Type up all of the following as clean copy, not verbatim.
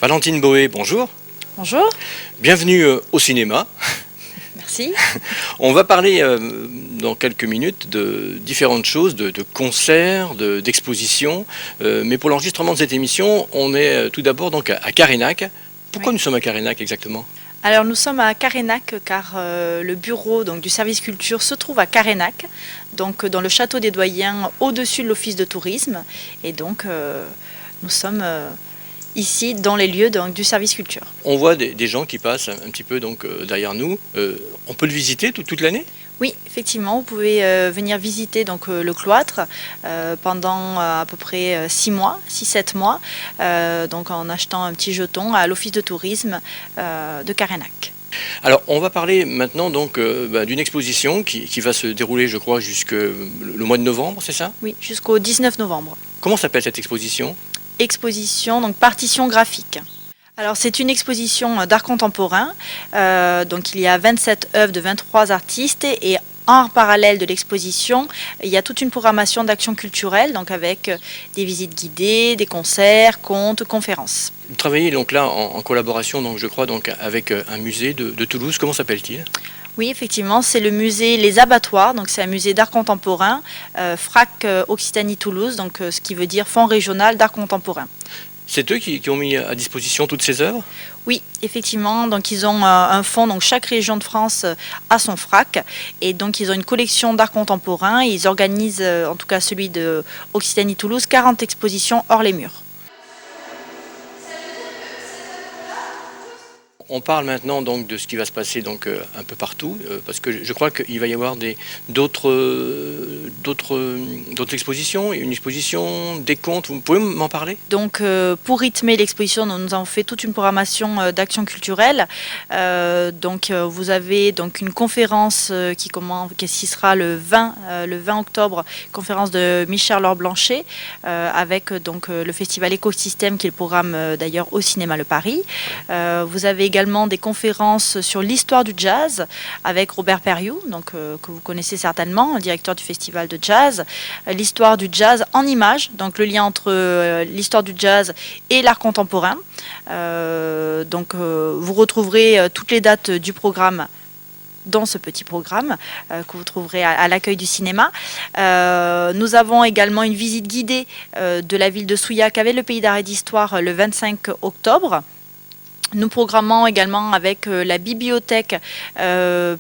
Valentine Boé, bonjour. Bonjour. Bienvenue au cinéma. Merci. On va parler dans quelques minutes de différentes choses, de concerts, d'expositions. Mais pour l'enregistrement de cette émission, on est tout d'abord donc à Carénac. Pourquoi nous sommes à Carénac exactement ? Alors nous sommes à Carénac car le bureau donc, du service culture se trouve à Carénac, donc dans le château des Doyens, au-dessus de l'office de tourisme. Et donc nous sommes ici dans les lieux donc, du service culture. On voit des gens qui passent un petit peu donc, derrière nous. On peut le visiter toute l'année ? Oui, effectivement, vous pouvez venir visiter donc, le cloître pendant à peu près 6-7 mois, donc en achetant un petit jeton à l'office de tourisme de Carénac. Alors, on va parler maintenant donc d'une exposition qui va se dérouler, je crois, jusqu'au le mois de novembre, c'est ça ? Oui, jusqu'au 19 novembre. Comment s'appelle cette exposition ? Exposition, donc partition graphique. Alors c'est une exposition d'art contemporain, donc il y a 27 œuvres de 23 artistes et en parallèle de l'exposition, il y a toute une programmation d'actions culturelles, donc avec des visites guidées, des concerts, contes, conférences. Vous travaillez donc là en collaboration, donc, je crois, donc, avec un musée de Toulouse. Comment s'appelle-t-il ? Oui, effectivement, c'est le musée Les Abattoirs, donc c'est un musée d'art contemporain, FRAC Occitanie-Toulouse, donc ce qui veut dire Fonds régional d'art contemporain. C'est eux qui ont mis à disposition toutes ces œuvres ? Oui, effectivement, donc ils ont un fonds, donc chaque région de France a son FRAC, et donc ils ont une collection d'art contemporain, et ils organisent, en tout cas celui de Occitanie-Toulouse, 40 expositions hors les murs. On parle maintenant donc de ce qui va se passer donc un peu partout, parce que je crois qu'il va y avoir d'autres expositions, une exposition, des contes. Vous pouvez m'en parler ? Donc pour rythmer l'exposition, nous avons fait toute une programmation d'actions culturelles. Donc vous avez donc une conférence qui sera le 20 octobre, conférence de Michel-Laure Blanchet, avec donc le festival Écosystème qui est le programme d'ailleurs au Cinéma Le Paris. Vous avez également des conférences sur l'histoire du jazz avec Robert Perriou, donc, que vous connaissez certainement, directeur du festival de jazz. L'histoire du jazz en images, donc le lien entre l'histoire du jazz et l'art contemporain. Vous retrouverez toutes les dates du programme dans ce petit programme que vous trouverez à l'accueil du cinéma. Nous avons également une visite guidée de la ville de Souillac avec le Pays d'art et d'histoire le 25 octobre. Nous programmons également avec la bibliothèque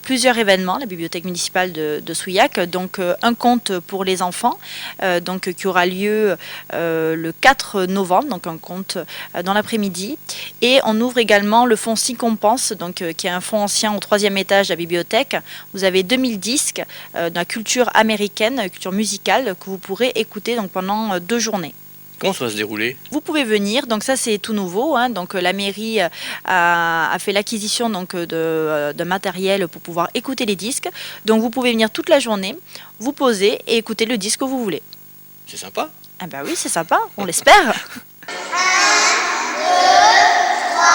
plusieurs événements, la bibliothèque municipale de Souillac, donc un conte pour les enfants, qui aura lieu le 4 novembre, donc un conte dans l'après-midi. Et on ouvre également le fonds Sycompense, qui est un fonds ancien au 3e étage de la bibliothèque. Vous avez 2000 disques de la culture américaine, culture musicale, que vous pourrez écouter donc, pendant 2 journées. Comment ça va se dérouler ? Vous pouvez venir, donc ça c'est tout nouveau. Donc la mairie a fait l'acquisition de matériel pour pouvoir écouter les disques. Donc vous pouvez venir toute la journée, vous poser et écouter le disque que vous voulez. C'est sympa ? Ah ben oui, c'est sympa, on l'espère. 1, 2, 3,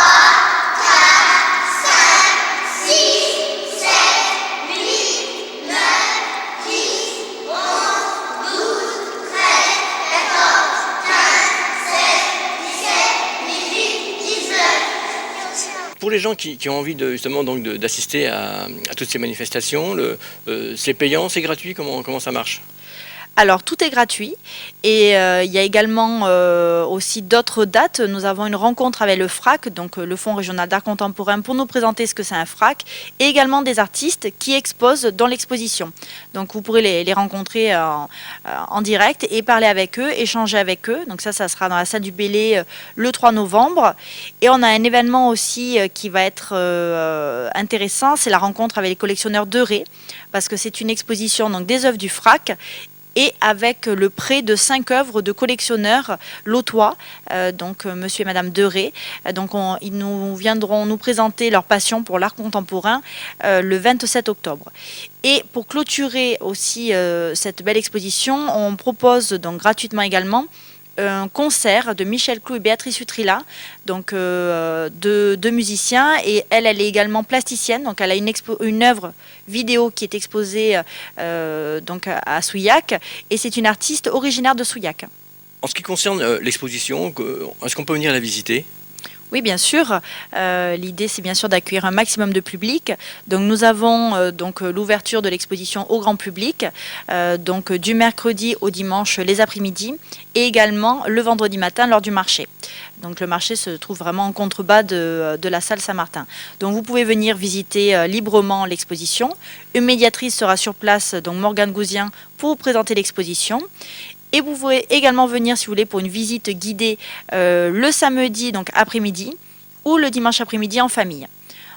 4, 5, 6, 7, 8, 9, 10, 11, 12, 13, 14. Pour les gens qui ont envie justement d'assister à toutes ces manifestations, c'est payant, c'est gratuit, comment ça marche ? Alors tout est gratuit et il y a également aussi d'autres dates. Nous avons une rencontre avec le FRAC, donc le Fonds régional d'art contemporain, pour nous présenter ce que c'est un FRAC, et également des artistes qui exposent dans l'exposition. Donc vous pourrez les rencontrer en direct et parler avec eux, échanger avec eux. Donc ça sera dans la salle du Bellay le 3 novembre. Et on a un événement aussi qui va être intéressant, c'est la rencontre avec les collectionneurs de Ré, parce que c'est une exposition donc, des œuvres du FRAC, et avec le prêt de 5 œuvres de collectionneurs lotois, monsieur et madame Deré. Ils viendront nous présenter leur passion pour l'art contemporain le 27 octobre. Et pour clôturer aussi cette belle exposition, on propose donc gratuitement également un concert de Michel Clou et Béatrice Utrilla, donc deux musiciens, et elle est également plasticienne, donc elle a une œuvre vidéo qui est exposée donc à Souillac, et c'est une artiste originaire de Souillac. En ce qui concerne l'exposition, est-ce qu'on peut venir la visiter ? Oui, bien sûr. L'idée, c'est bien sûr d'accueillir un maximum de public. Donc, nous avons l'ouverture de l'exposition au grand public, du mercredi au dimanche les après-midi, et également le vendredi matin lors du marché. Donc, le marché se trouve vraiment en contrebas de la salle Saint-Martin. Donc, vous pouvez venir visiter librement l'exposition. Une médiatrice sera sur place, donc Morgane Gouzien, pour vous présenter l'exposition. Et vous pouvez également venir, si vous voulez, pour une visite guidée le samedi, donc après-midi, ou le dimanche après-midi en famille.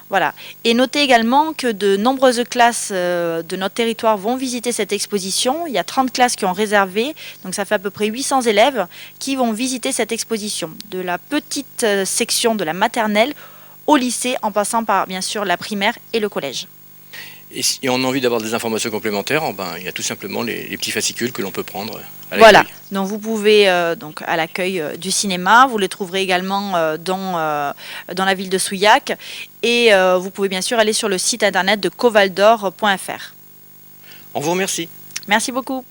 Voilà. Et notez également que de nombreuses classes de notre territoire vont visiter cette exposition. Il y a 30 classes qui ont réservé, donc ça fait à peu près 800 élèves qui vont visiter cette exposition. De la petite section de la maternelle au lycée, en passant par, bien sûr, la primaire et le collège. Et si on a envie d'avoir des informations complémentaires, il y a tout simplement les petits fascicules que l'on peut prendre à l'accueil. Voilà, donc vous pouvez, à l'accueil du cinéma, vous les trouverez également dans la ville de Souillac, et vous pouvez bien sûr aller sur le site internet de covaldor.fr. On vous remercie. Merci beaucoup.